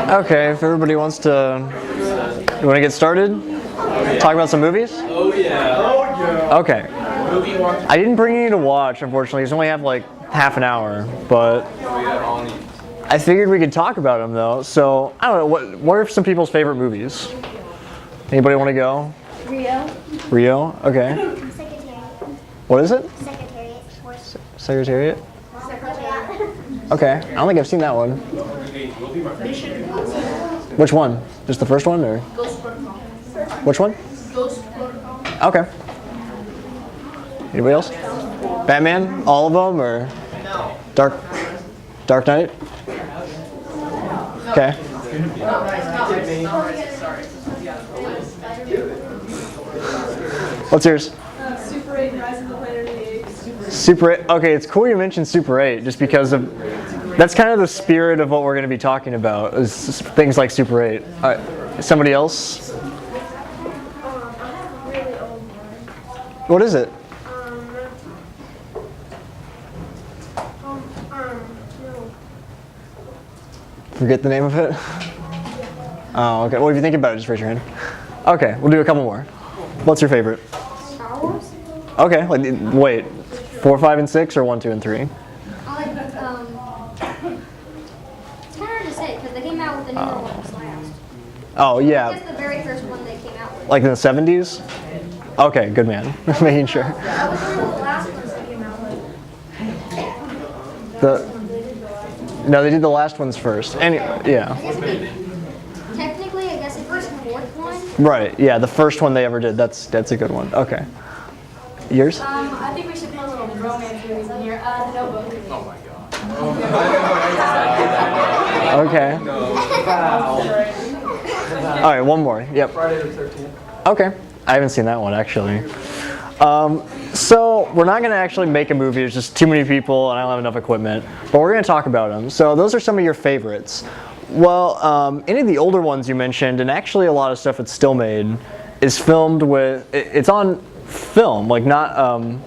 Okay, if everybody wants to, you want to get started? Talk about some movies? Oh yeah. Okay. I didn't bring any to watch, unfortunately, because we only have like half an hour, but I figured we could talk about them though. So, I don't know, what are some people's favorite movies? Anybody want to go? Rio. Rio? Okay. Secretariat. What is it? Secretariat. Secretariat? Secretariat. Okay. I don't think I've seen that one. Which one? Just the first one, or? Ghost Protocol. Which one? Ghost Protocol. Okay. Anybody else? Batman? All of them, or? No. Dark Knight? Okay. What's yours? Super 8, Rise of the Planet of the Apes. Super 8. Okay, it's cool you mentioned Super 8 just because of that's kind of the spirit of what we're going to be talking about is things like Super 8. Somebody else? Really old one. What is it? No. Forget the name of it? Oh, okay. Well, if you think about it, just raise your hand. Okay, we'll do a couple more. What's your favorite? Star Wars? Okay, wait. 4, 5, and 6, or 1, 2, and 3? I like, it's kind of hard to say because they came out with the newer ones last. Oh, I yeah. guess the very first one they came out with. Like in the 70s? Okay, good man. Making sure. That was one of the last ones they came out with. No, they did the last ones first. Yeah. Technically, I guess it was the fourth one. Right, yeah, the first one they ever did. That's a good one. Okay. Yours? I think we should put a little romance movies in here. The Notebook. Oh my god. Okay. All right, one more. Yep. Friday the 13th. Okay. I haven't seen that one, actually. So we're not going to actually make a movie. There's just too many people, and I don't have enough equipment. But we're going to talk about them. So those are some of your favorites. Well, any of the older ones you mentioned, and actually a lot of stuff that's still made, is filmed with. It's on film, like not.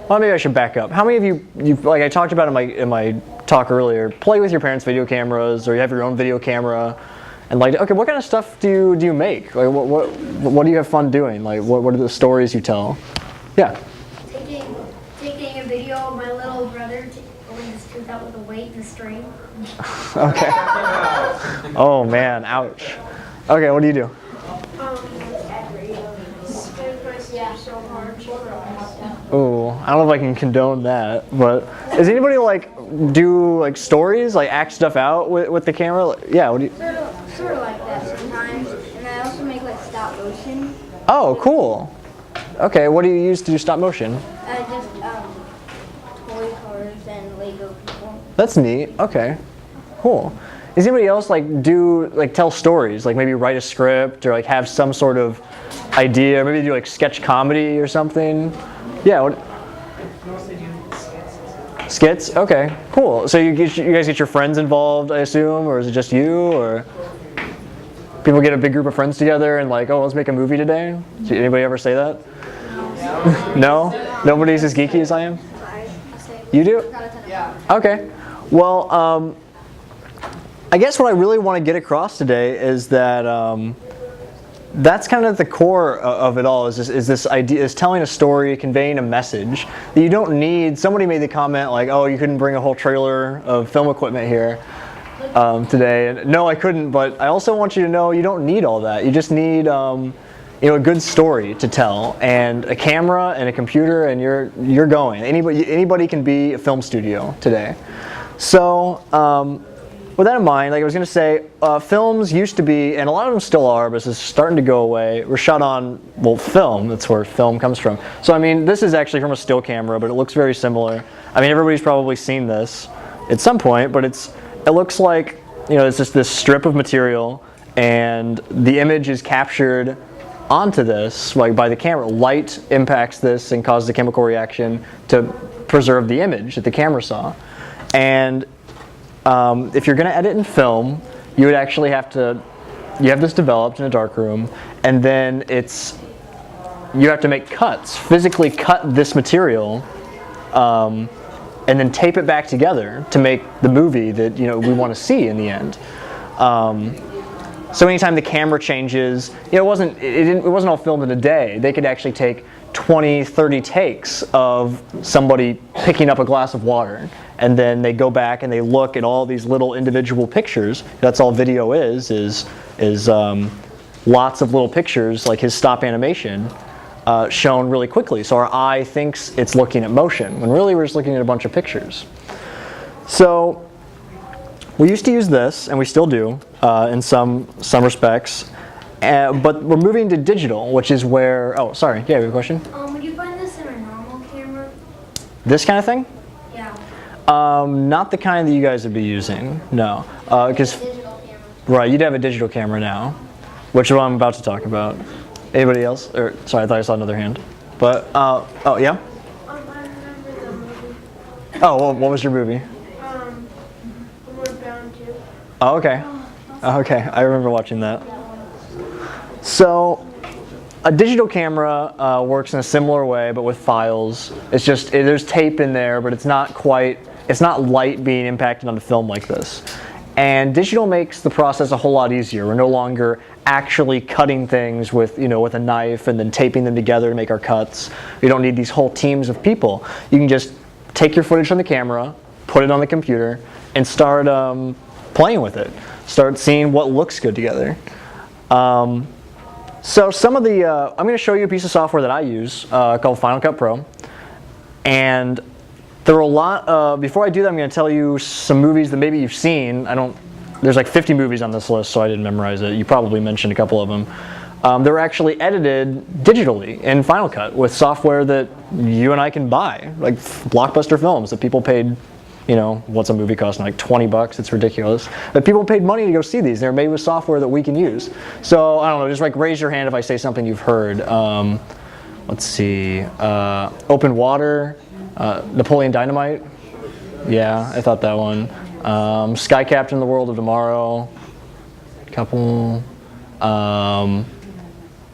Well, maybe I should back up. How many of you like I talked about in my talk earlier, play with your parents' video cameras, or you have your own video camera, and like, okay, what kind of stuff do you make? Like, what do you have fun doing? Like, what are the stories you tell? Yeah. Taking a video of my little brother pulling his tooth out with a weight and a string. Okay. Oh man, ouch. Okay, what do you do? So hard. Oh, I don't know if I can condone that, but does anybody like do like stories, like act stuff out with the camera? Yeah, what do you? Sort of like that sometimes. And I also make like stop motion. Oh, cool. Okay, what do you use to do stop motion? Just toy cars and Lego people. That's neat. Okay, cool. Does anybody else like tell stories, like maybe write a script or like have some sort of idea, or maybe do like sketch comedy or something? Yeah. What? Skits? Okay, cool. So you guys get your friends involved, I assume, or is it just you, or people get a big group of friends together and like, oh, let's make a movie today? Did anybody ever say that? No? Nobody's as geeky as I am? You do? Yeah. Okay. Well, I guess what I really want to get across today is that that's kind of the core of it all. Is this idea? Is telling a story, conveying a message that you don't need. Somebody made the comment like, "Oh, you couldn't bring a whole trailer of film equipment here today." And no, I couldn't. But I also want you to know you don't need all that. You just need a good story to tell, and a camera and a computer, and you're going. Anybody can be a film studio today. So with that in mind, like I was going to say, films used to be, and a lot of them still are, but it's starting to go away, were shot on, well, film. That's where film comes from. So I mean, this is actually from a still camera, but it looks very similar. I mean, everybody's probably seen this at some point, but it looks like, it's just this strip of material, and the image is captured onto this, like by the camera. Light impacts this and causes a chemical reaction to preserve the image that the camera saw. And if you're going to edit in film, you would actually have this developed in a darkroom, and then you have to make cuts, physically cut this material, and then tape it back together to make the movie that we want to see in the end. So anytime the camera changes, it wasn't all filmed in a day. They could actually take 20, 30 takes of somebody picking up a glass of water, and then they go back and they look at all these little individual pictures. That's all video is lots of little pictures, like his stop animation, shown really quickly. So our eye thinks it's looking at motion, when really we're just looking at a bunch of pictures. So we used to use this, and we still do, in some respects. But we're moving to digital, which is where, oh, sorry, yeah, you have a question? Would you find this in a normal camera? This kind of thing? Yeah. Not the kind that you guys would be using, no. Because, Digital camera. right, you'd have a digital camera now, which is what I'm about to talk about. Anybody else? Or, sorry, I thought I saw another hand. But, oh, yeah? I remember the movie. Oh, well, what was your movie? Homeward Bound 2. Oh, okay. Okay, I remember watching that. So, a digital camera works in a similar way, but with files. It's just, there's tape in there, but it's not light being impacted on the film like this. And digital makes the process a whole lot easier. We're no longer actually cutting things with a knife and then taping them together to make our cuts. We don't need these whole teams of people. You can just take your footage from the camera, put it on the computer, and start playing with it. Start seeing what looks good together. So some of the, I'm going to show you a piece of software that I use called Final Cut Pro. And there are a lot, before I do that, I'm going to tell you some movies that maybe you've seen. There's like 50 movies on this list, so I didn't memorize it. You probably mentioned a couple of them. They're actually edited digitally in Final Cut with software that you and I can buy, like blockbuster films that people paid, what's a movie costing, like 20 bucks? It's ridiculous. But people paid money to go see these. They're made with software that we can use. So, I don't know, just like raise your hand if I say something you've heard. Let's see, Open Water, Napoleon Dynamite. Yeah, I thought that one. Sky Captain: The World of Tomorrow. Couple.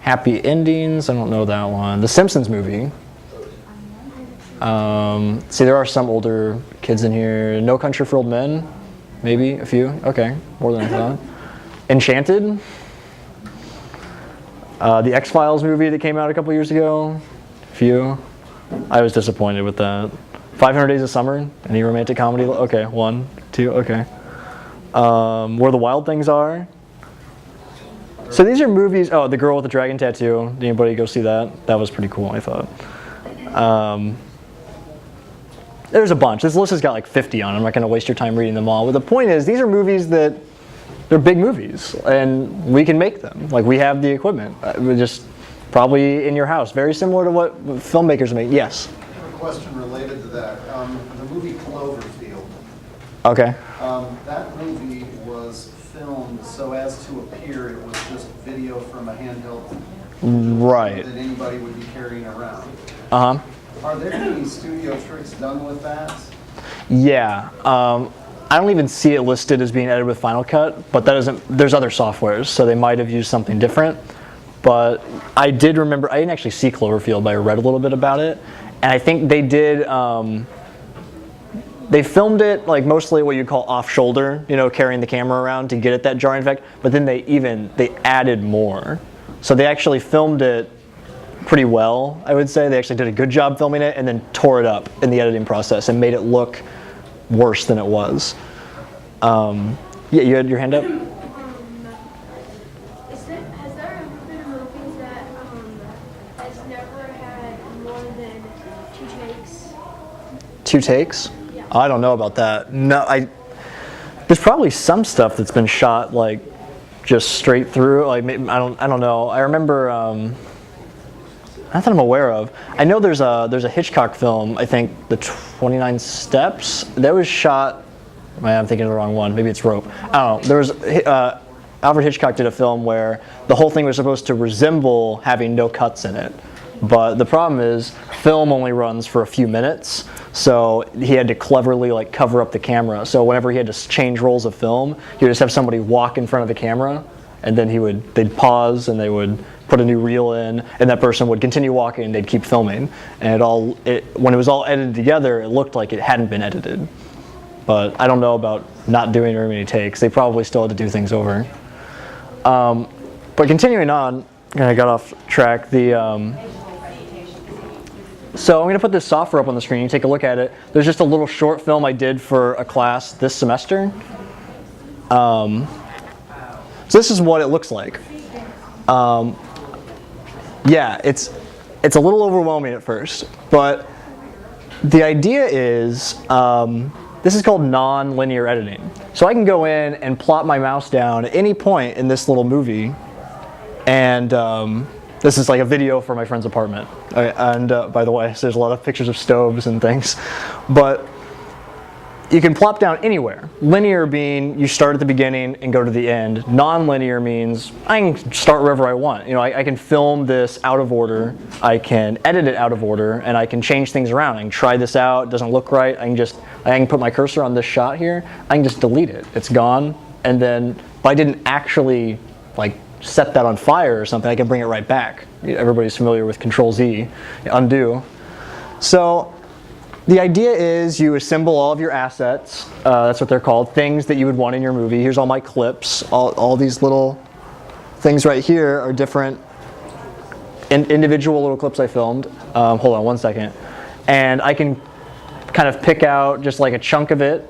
Happy Endings, I don't know that one. The Simpsons movie. See, there are some older kids in here. No Country for Old Men, maybe a few. Okay, more than I thought. Enchanted. The X-Files movie that came out a couple years ago. A few. I was disappointed with that. 500 Days of Summer. Any romantic comedy? Okay, 1, 2. Okay. Where the Wild Things Are. So these are movies. Oh, The Girl with the Dragon Tattoo. Did anybody go see that? That was pretty cool, I thought. There's a bunch. This list has got like 50 on it. I'm not going to waste your time reading them all. But the point is, these are movies that they're big movies, and we can make them. Like, we have the equipment. We're just probably in your house, very similar to what filmmakers make. Yes. I have a question related to that. The movie Cloverfield. Okay. That movie was filmed so as to appear it was just video from a handheld Right. that anybody would be carrying around. Uh-huh. Are there any studio tricks done with that? Yeah. I don't even see it listed as being edited with Final Cut, but that isn't. There's other softwares, so they might have used something different. But I did remember, I didn't actually see Cloverfield, but I read a little bit about it. And I think they did, they filmed it like mostly what you'd call off-shoulder, carrying the camera around to get at that jarring effect. But then they added more. So they actually filmed it pretty well, I would say. They actually did a good job filming it and then tore it up in the editing process and made it look worse than it was. Yeah, you had your hand up? Has there ever been movies that has never had more than 2 takes? 2 takes? Yeah. I don't know about that. No, there's probably some stuff that's been shot like just straight through. Like maybe, I don't know. I remember not that I'm aware of. I know there's a Hitchcock film. I think the 29 Steps that was shot. I'm thinking of the wrong one. Maybe it's Rope. I don't know. There was Alfred Hitchcock did a film where the whole thing was supposed to resemble having no cuts in it. But the problem is, film only runs for a few minutes, so he had to cleverly like cover up the camera. So whenever he had to change rolls of film, he would just have somebody walk in front of the camera, and then they'd pause and they would put a new reel in, and that person would continue walking and they'd keep filming. And when it was all edited together, it looked like it hadn't been edited. but I don't know about not doing very many takes. They probably still had to do things over. But continuing on, I got off track. So I'm going to put this software up on the screen. You can take a look at it. There's just a little short film I did for a class this semester. So this is what it looks like. Yeah, it's a little overwhelming at first, but the idea is this is called non-linear editing. So I can go in and plop my mouse down at any point in this little movie, and this is like a video for my friend's apartment. Okay, and by the way, so there's a lot of pictures of stoves and things, but you can plop down anywhere. Linear being you start at the beginning and go to the end. Non-linear means I can start wherever I want. You know, I can film this out of order. I can edit it out of order, and I can change things around. I can try this out. It doesn't look right. I can put my cursor on this shot here. I can just delete it. It's gone. And then if I didn't actually like set that on fire or something, I can bring it right back. Everybody's familiar with Control-Z, undo. So the idea is you assemble all of your assets. That's what they're called, things that you would want in your movie. Here's all my clips. All these little things right here are different individual little clips I filmed. Hold on one second. And I can kind of pick out just like a chunk of it,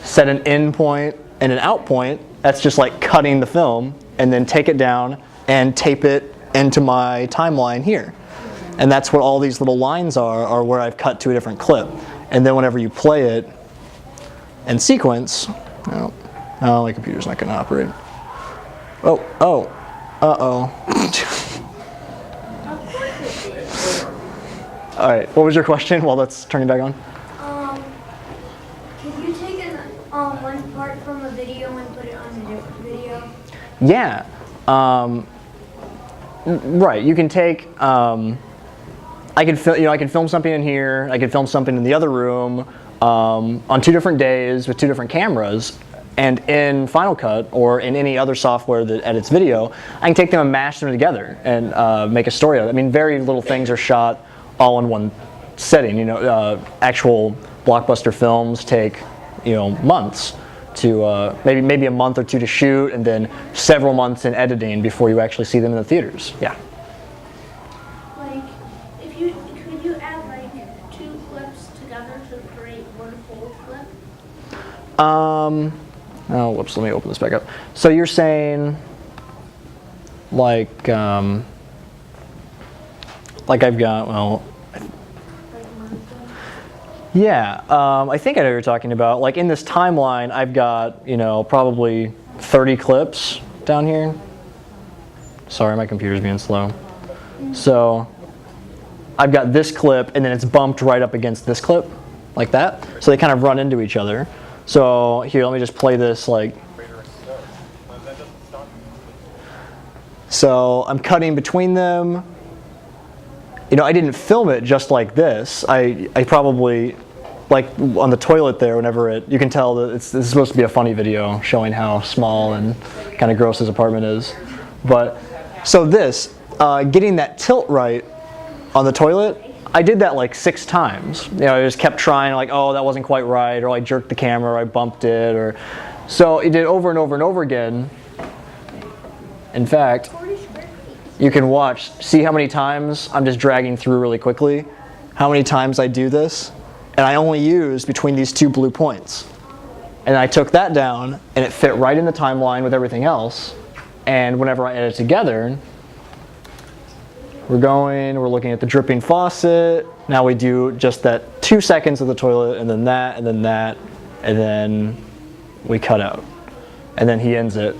set an in point and an out point. That's just like cutting the film, and then take it down and tape it into my timeline here. And that's what all these little lines are where I've cut to a different clip. And then whenever you play it in sequence, oh, my computer's not going to operate. Uh-oh. All right, what was your question while that's turning back on? Can you take one part from a video and put it on a different video? Yeah. Right, you can take, I can film something in here, I can film something in the other room on 2 different days with 2 different cameras, and in Final Cut or in any other software that edits video, I can take them and mash them together and make a story out of it. I mean, very little things are shot all in one setting. You know, actual blockbuster films take, you know, months to maybe a month or 2 to shoot, and then several months in editing before you actually see them in the theaters. Yeah. Could you add like 2 clips together to create one whole clip? Oh, whoops, let me open this back up. So you're saying, like I've got, well, yeah, I think I know what you're talking about. Like in this timeline, I've got, you know, probably 30 clips down here. Sorry, my computer's being slow. So I've got this clip, and then it's bumped right up against this clip, like that. So they kind of run into each other. So here, let me just play this like. So I'm cutting between them. You know, I didn't film it just like this. I probably, like on the toilet there, whenever you can tell that this is supposed to be a funny video showing how small and kind of gross his apartment is. But, so this, getting that tilt right on the toilet, I did that like 6 times. You know, I just kept trying, like, oh, that wasn't quite right, or I jerked the camera, or I bumped it, or. So it did over and over and over again. In fact, you can watch, see how many times I'm just dragging through really quickly, how many times I do this, and I only used between these 2 blue points. And I took that down, and it fit right in the timeline with everything else, and whenever I edit together, we're looking at the dripping faucet, now we do just that 2 seconds of the toilet, and then that, and then that, and then we cut out. And then he ends it.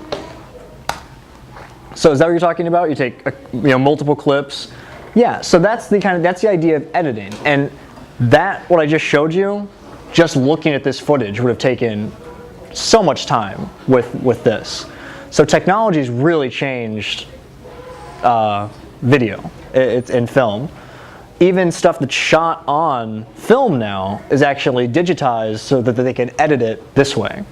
So is that what you're talking about? You take multiple clips. Yeah. So that's the idea of editing. And that what I just showed you, just looking at this footage would have taken so much time with this. So technology's really changed video in film. Even stuff that's shot on film now is actually digitized so that they can edit it this way,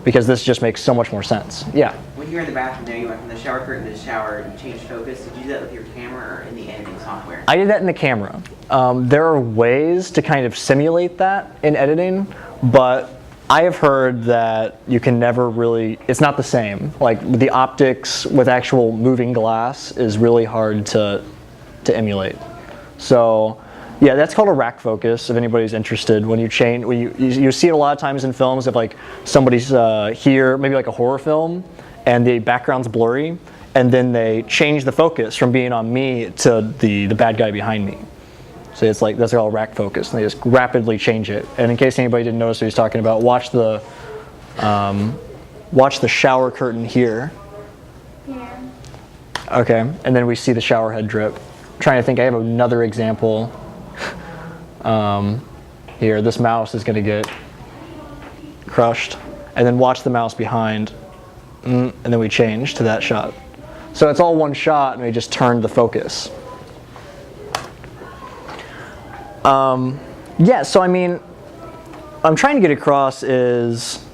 because this just makes so much more sense. Yeah. When you're in the bathroom now, you went from the shower curtain to the shower, you changed focus. Did you do that with your camera or in the editing software? I did that in the camera. There are ways to kind of simulate that in editing, but I have heard that you can never really, it's not the same. Like the optics with actual moving glass is really hard to emulate. So yeah, that's called a rack focus if anybody's interested. When you change, you see it a lot of times in films if like somebody's here, maybe like a horror film, and the background's blurry, and then they change the focus from being on me to the bad guy behind me. So it's like, that's all rack focus, and they just rapidly change it. And in case anybody didn't notice what he's talking about, watch the shower curtain here. Yeah. Okay, and then we see the shower head drip. I'm trying to think, I have another example. Here, this mouse is gonna get crushed. And then watch the mouse behind, and then we change to that shot. So it's all one shot, and we just turned the focus. Yeah, so I mean, I'm trying to get across is,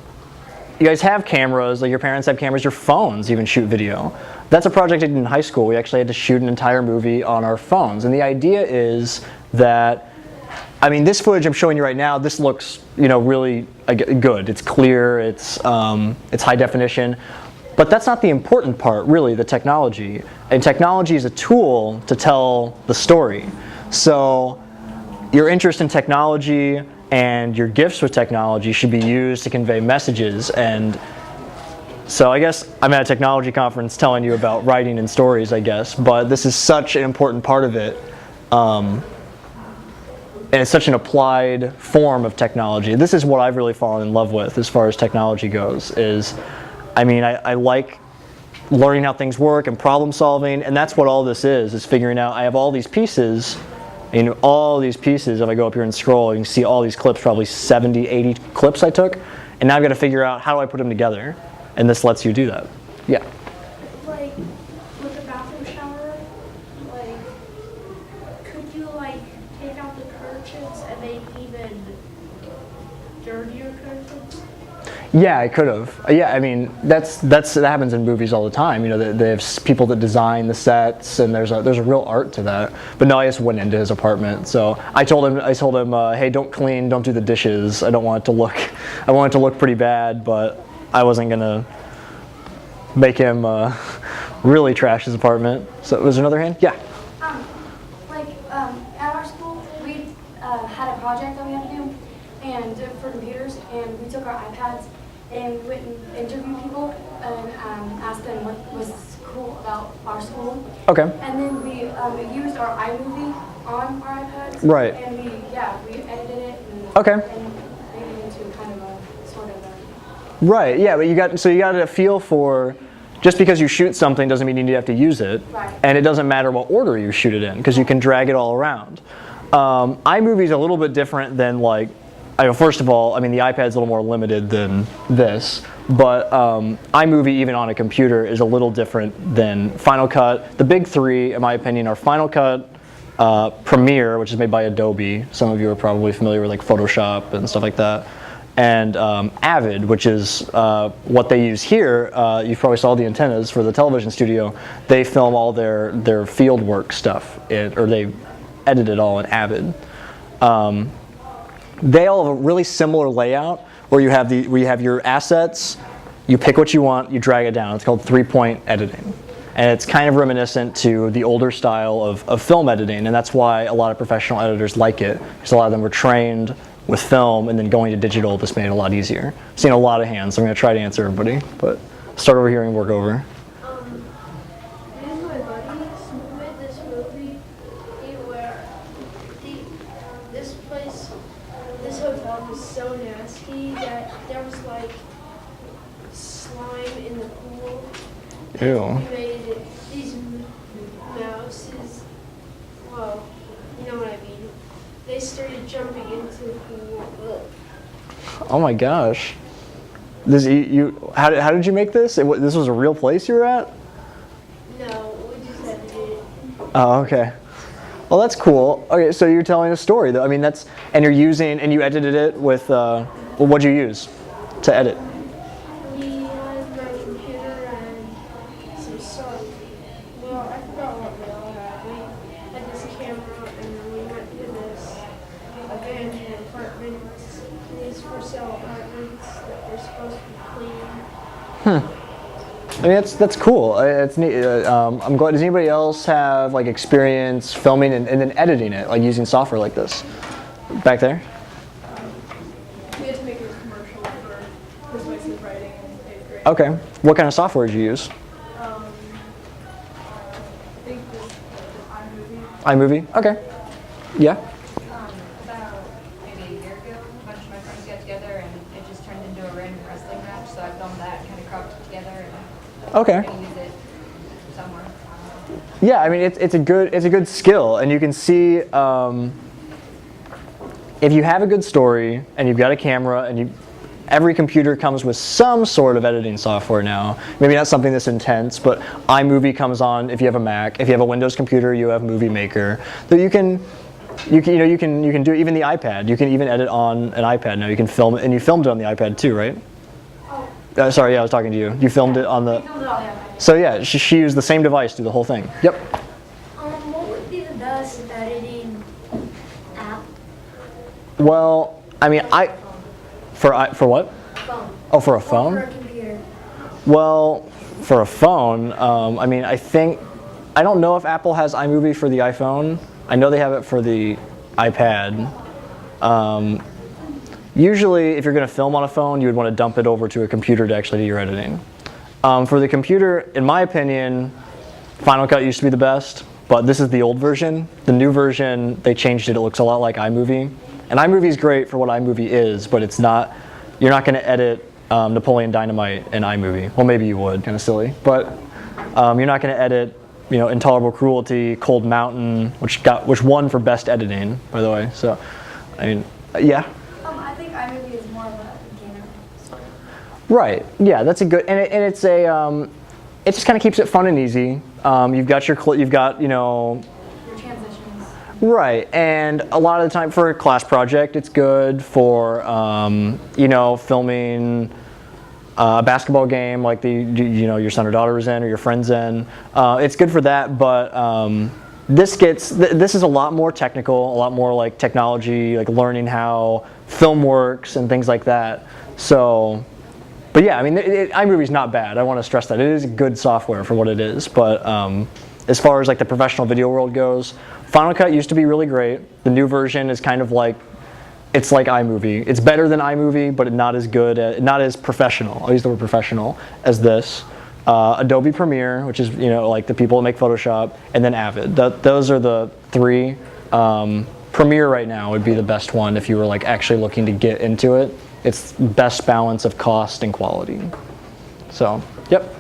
you guys have cameras, like your parents have cameras, your phones even shoot video. That's a project I did in high school. We actually had to shoot an entire movie on our phones. And the idea is that, I mean, this footage I'm showing you right now, this looks, you know, really good. It's clear, it's high definition. But that's not the important part, really, the technology. And technology is a tool to tell the story. So your interest in technology and your gifts with technology should be used to convey messages. And so I guess I'm at a technology conference telling you about writing and stories, I guess, but this is such an important part of it. And it's such an applied form of technology. This is what I've really fallen in love with as far as technology goes, is, I mean, I like learning how things work and problem solving, and that's what all this is figuring out, I have all these pieces, and all these pieces, if I go up here and scroll, you can see all these clips, probably 70, 80 clips I took, and now I've got to figure out how do I put them together, and this lets you do that. Yeah. Like, with the bathroom shower, like, could you, like, take out the curtains and make even dirtier curtains? Yeah, I could have. Yeah, I mean, that happens in movies all the time. You know, they have people that design the sets, and there's a real art to that. But no, I just went into his apartment. So I told him, hey, don't clean, don't do the dishes. I want it to look pretty bad, but I wasn't gonna make him really trash his apartment. So was there another hand? Yeah. At our school, we had a project that we had to do, and for computers, and we took our iPads and we went and interviewed people and asked them what was cool about our school. Okay. And then we used our iMovie on our iPads. Right. And we edited it and, Okay. and made it into kind of a sort of a. Right. Yeah, but you got a feel for. Just because you shoot something doesn't mean you have to use it. Right. And it doesn't matter what order you shoot it in, because you can drag it all around. iMovie is a little bit different than first of all, I mean the iPad's a little more limited than this, but iMovie even on a computer is a little different than Final Cut. The big three, in my opinion, are Final Cut, Premiere, which is made by Adobe. Some of you are probably familiar with like Photoshop and stuff like that. And Avid, which is what they use here. You probably saw the antennas for the television studio. They film all their field work stuff, or they edit it all in Avid. They all have a really similar layout where you have your assets, you pick what you want, you drag it down. It's called 3-point editing. And it's kind of reminiscent to the older style of film editing, and that's why a lot of professional editors like it, because a lot of them were trained with film, and then going to digital just made it a lot easier. I've seen a lot of hands, so I'm going to try to answer everybody, but start over here and work over. Me and my buddies made this movie where this hotel was so nasty that there was like slime in the pool. Ew. We made these mouses, well, you know what I mean. They started jumping into the pool. Ugh. Oh my gosh. How did you make this? This was a real place you were at? No, we just edited it. Oh, okay. Well, that's cool. Okay, so you're telling a story, though. I mean, and you edited it with, what'd you use to edit? We had my computer and some stuff. Well, I forgot what we all had. We had this camera and then we went to this abandoned apartment. These for sale I mean, that's cool. It's neat. I'm glad. Does anybody else have like experience filming and then editing it, like using software like this? Back there. We had to make a commercial for persuasive writing in 8th grade. Okay. What kind of software did you use? I think this iMovie. iMovie. Okay. Yeah. About maybe a year ago, a bunch of my friends got together and it just turned into a random wrestling match. So I filmed that and kind of cropped it together and Okay. I'm gonna use it somewhere. Yeah, I mean it's a good skill, and you can see if you have a good story and you've got a camera and every computer comes with some sort of editing software now. Maybe not something this intense, but iMovie comes on if you have a Mac. If you have a Windows computer, you have Movie Maker. So you can do even the iPad. You can even edit on an iPad now. You can film it, and you filmed it on the iPad too, right? Oh, Sorry, yeah, I was talking to you. You filmed it on the. we filmed it all the other. So yeah, she used the same device to do the whole thing. Yep. What would be the best editing app? Well, I mean, for what? Phone. Oh, for a Or phone? for a computer. Well, for a phone, I mean, I don't know if Apple has iMovie for the iPhone. I know they have it for the iPad. Usually, if you're going to film on a phone, you would want to dump it over to a computer to actually do your editing. For the computer, in my opinion, Final Cut used to be the best, but this is the old version. The new version, they changed it. It looks a lot like iMovie. And iMovie is great for what iMovie is, but it's not. You're not going to edit Napoleon Dynamite in iMovie. Well, maybe you would, kind of silly, but you're not going to edit, Intolerable Cruelty, Cold Mountain, which won for best editing, by the way. So, I mean, yeah. I think iMovie is more of a beginner. Right. Yeah, that's a good, and it's a. It just kind of keeps it fun and easy. You've got your Your transitions. Right, and a lot of the time for a class project, it's good for filming a basketball game like your son or daughter is in or your friend's in. It's good for that, but this is a lot more technical, a lot more like technology, like learning how film works and things like that. So, but yeah, I mean, iMovie's not bad. I want to stress that it is good software for what it is, but as far as like the professional video world goes, Final Cut used to be really great. The new version is kind of like, it's like iMovie. It's better than iMovie, but not as good, not as professional. I'll use the word professional as this. Adobe Premiere, which is like the people that make Photoshop, and then Avid. Those are the three. Premiere right now would be the best one if you were like actually looking to get into it. It's best balance of cost and quality. So, yep.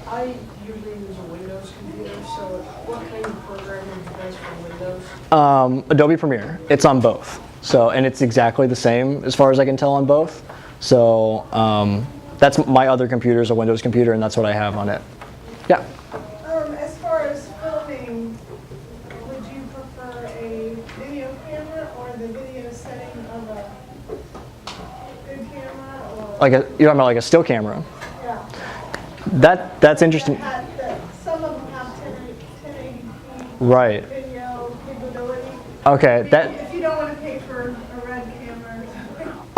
I usually use a Windows computer, so what kind of programming do you guys for Windows? Adobe Premiere. It's on both. So, and it's exactly the same as far as I can tell on both. So, that's my other computer is a Windows computer, and that's what I have on it. Yeah. As far as filming, would you prefer a video camera or the video setting of a good camera? Or You're talking about like a still camera. yeah, That's interesting. some of them have 1080p Right. video capability. Okay. If you don't want to pay for a red camera.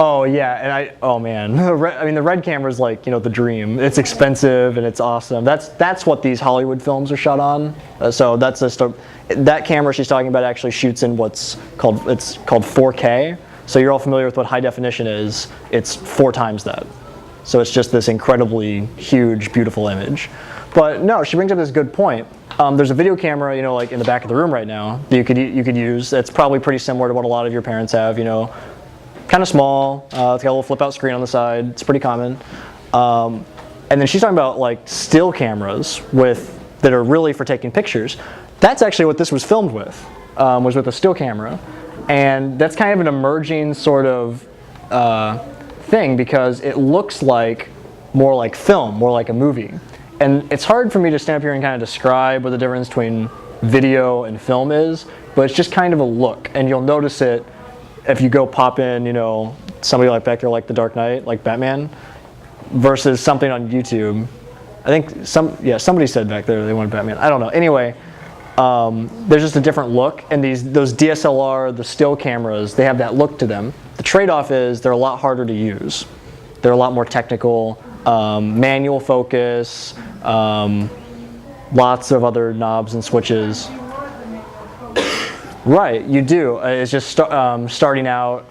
Oh yeah, and oh man, the red camera is like the dream. It's expensive and it's awesome. That's what these Hollywood films are shot on. So that's just that camera she's talking about actually shoots in what's called 4K. So you're all familiar with what high definition is. It's 4 times that. So it's just this incredibly huge, beautiful image. But no, she brings up this good point. There's a video camera, like in the back of the room right now that you could use. It's probably pretty similar to what a lot of your parents have. Kind of small. It's got a little flip-out screen on the side. It's pretty common. And then she's talking about like still cameras that are really for taking pictures. That's actually what this was filmed with. Was with a still camera, and that's kind of an emerging sort of thing because it looks like more like film, more like a movie. And it's hard for me to stand up here and kind of describe what the difference between video and film is, but it's just kind of a look, and you'll notice it if you go pop in, somebody like back there like The Dark Knight, like Batman, versus something on YouTube. I think somebody said back there they wanted Batman. I don't know. Anyway, there's just a different look, and those DSLR, the still cameras, they have that look to them. The trade-off is they're a lot harder to use. They're a lot more technical, manual focus, lots of other knobs and switches. Right, you do. It's just starting out.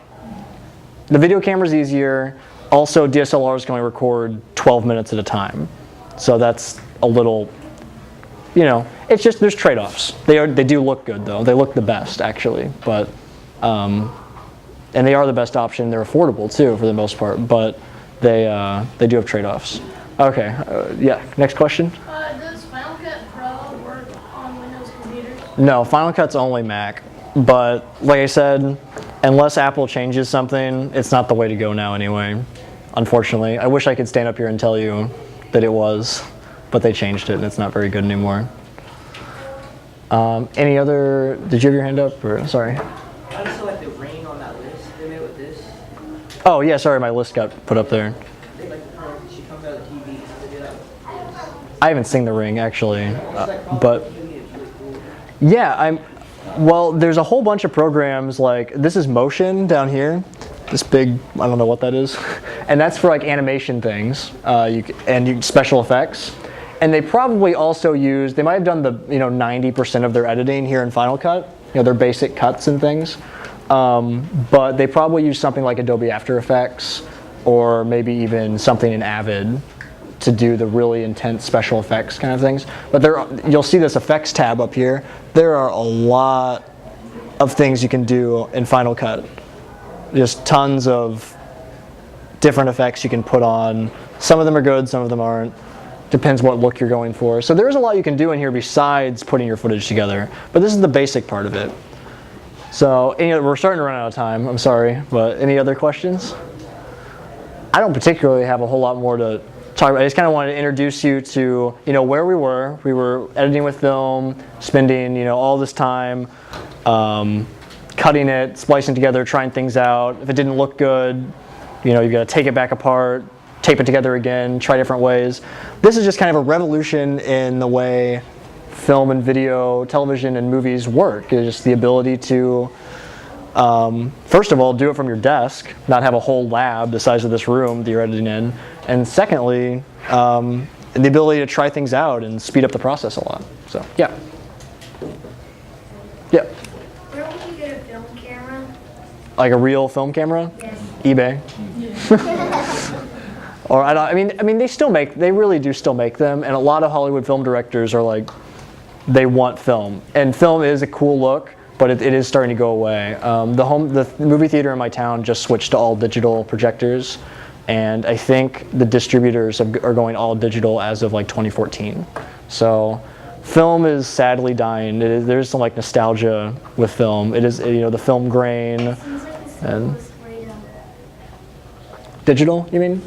The video camera's easier. Also, DSLRs can only record 12 minutes at a time. So that's a little, it's just, there's trade-offs. They do look good though. They look the best actually, but, and they are the best option. They're affordable too for the most part, but they do have trade-offs. Okay, yeah, next question. Does Final Cut Pro work on Windows computers? No, Final Cut's only Mac, but like I said, unless Apple changes something, it's not the way to go now anyway, unfortunately. I wish I could stand up here and tell you that it was, but they changed it and it's not very good anymore. Any other, did you have your hand up, or, sorry? I just saw like the ring on that list they made with this. Oh yeah, sorry, my list got put up there. They like the pearl, she comes out of the TV, so they do that with this. I haven't seen The Ring actually, but It's really cool. yeah, well, there's a whole bunch of programs like, this is Motion down here. This big, I don't know what that is. And that's for like animation things special effects. And they probably also use, they might have done the 90% of their editing here in Final Cut, their basic cuts and things. But they probably use something like Adobe After Effects or maybe even something in Avid to do the really intense special effects kind of things. But you'll see this effects tab up here. There are a lot of things you can do in Final Cut. Just tons of different effects you can put on. Some of them are good, some of them aren't. Depends what look you're going for. So there's a lot you can do in here besides putting your footage together. But this is the basic part of it. So we're starting to run out of time, I'm sorry. But any other questions? I don't particularly have a whole lot more to talk about. I just kind of wanted to introduce you to where we were. We were editing with film, spending all this time cutting it, splicing together, trying things out. If it didn't look good, you've got to take it back apart, tape it together again, try different ways. This is just kind of a revolution in the way film and video, television and movies work. It's just the ability to, first of all, do it from your desk, not have a whole lab the size of this room that you're editing in. And secondly, the ability to try things out and speed up the process a lot. So, yeah. Yeah. Where would you get a film camera? Like a real film camera? Yes. eBay. Or I mean, they really do still make them, and a lot of Hollywood film directors are like, they want film, and film is a cool look, but it is starting to go away. The movie theater in my town just switched to all digital projectors, and I think the distributors are going all digital as of like 2014. So film is sadly dying. There's some like nostalgia with film. It is the film grain. Seems like the And- simplest way to Digital, you mean?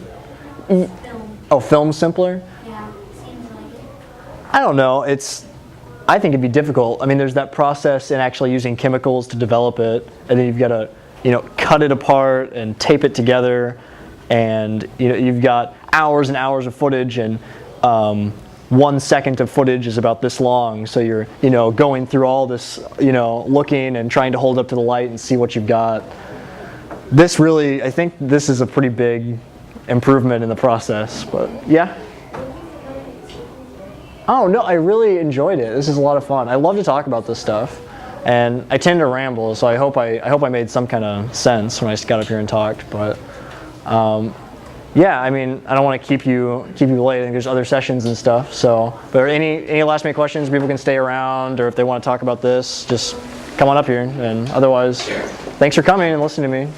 film. Oh, film's simpler? Yeah, seems like it. I don't know. I think it'd be difficult. I mean, there's that process in actually using chemicals to develop it, and then you've got to, cut it apart and tape it together, and you've got hours and hours of footage, and 1 second of footage is about this long. So you're, going through all this, looking and trying to hold up to the light and see what you've got. I think this is a pretty big improvement in the process, but yeah. Oh no, I really enjoyed it. This is a lot of fun. I love to talk about this stuff, and I tend to ramble, so I hope I made some kind of sense when I got up here and talked. But yeah, I mean, I don't want to keep you late. I think there's other sessions and stuff. So, but any last minute questions? People can stay around, or if they want to talk about this, just come on up here. And otherwise, thanks for coming and listening to me.